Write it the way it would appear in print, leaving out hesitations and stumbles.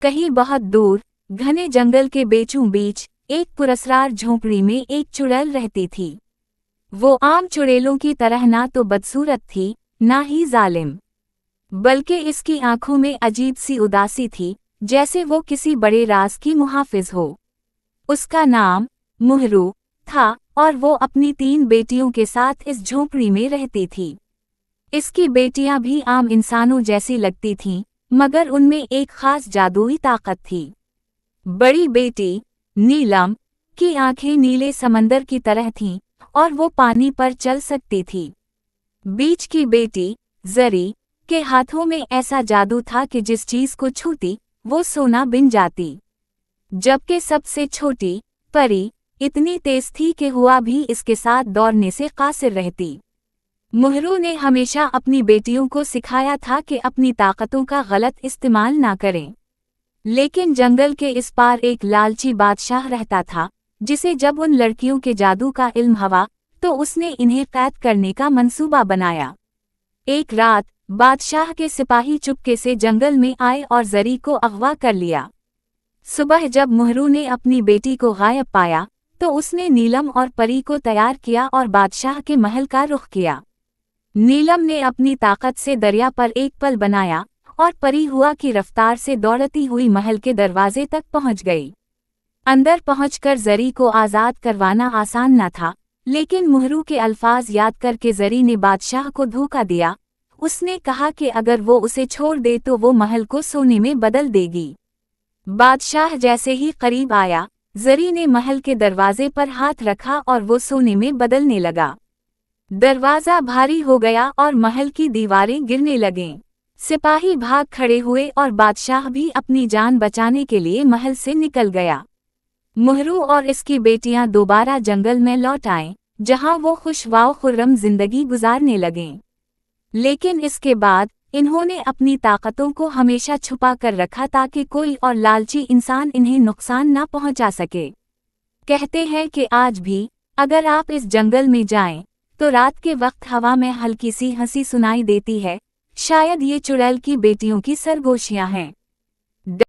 कहीं बहुत दूर घने जंगल के बीचों बीच एक पुरस्कार झोंपड़ी में एक चुड़ैल रहती थी। वो आम चुड़ैलों की तरह ना तो बदसूरत थी, ना ही जालिम, बल्कि इसकी आंखों में अजीब सी उदासी थी, जैसे वो किसी बड़े राज की मुहाफिज हो। उसका नाम मुहरू था और वो अपनी 3 बेटियों के साथ इस झोंपड़ी में रहती थी। इसकी बेटियां भी आम इंसानों जैसी लगती थीं, मगर उनमें एक खास जादुई ताकत थी। बड़ी बेटी नीलम की आंखें नीले समंदर की तरह थीं और वो पानी पर चल सकती थी। बीच की बेटी जरी के हाथों में ऐसा जादू था कि जिस चीज को छूती वो सोना बिन जाती। जबकि सबसे छोटी परी इतनी तेज थी कि हुआ भी इसके साथ दौड़ने से कासिर रहती। मुहरू ने हमेशा अपनी बेटियों को सिखाया था कि अपनी ताकतों का गलत इस्तेमाल ना करें। लेकिन जंगल के इस पार एक लालची बादशाह रहता था, जिसे जब उन लड़कियों के जादू का इल्म हुआ तो उसने इन्हें कैद करने का मंसूबा बनाया। एक रात बादशाह के सिपाही चुपके से जंगल में आए और जरी को अगवा कर लिया। सुबह जब मुहरू ने अपनी बेटी को गायब पाया तो उसने नीलम और परी को तैयार किया और बादशाह के महल का रुख किया। नीलम ने अपनी ताकत से दरिया पर एक पल बनाया और परी हुआ की रफ्तार से दौड़ती हुई महल के दरवाजे तक पहुंच गई। अंदर पहुंचकर जरी को आज़ाद करवाना आसान न था, लेकिन मुहरू के अल्फाज याद करके जरी ने बादशाह को धोखा दिया। उसने कहा कि अगर वो उसे छोड़ दे तो वो महल को सोने में बदल देगी। बादशाह जैसे ही करीब आया, जरी ने महल के दरवाजे पर हाथ रखा और वो सोने में बदलने लगा। दरवाजा भारी हो गया और महल की दीवारें गिरने लगीं। सिपाही भाग खड़े हुए और बादशाह भी अपनी जान बचाने के लिए महल से निकल गया। मुहरू और इसकी बेटियां दोबारा जंगल में लौट आएं, जहां वो खुशवाओ खुर्रम जिंदगी गुजारने लगें। लेकिन इसके बाद इन्होंने अपनी ताकतों को हमेशा छुपा कर रखा ताकि कोई और लालची इंसान इन्हें नुकसान न पहुंचा सके। कहते हैं कि आज भी अगर आप इस जंगल में जाएं, तो रात के वक्त हवा में हल्की सी हंसी सुनाई देती है। शायद ये चुड़ैल की बेटियों की सरगोशियां हैं।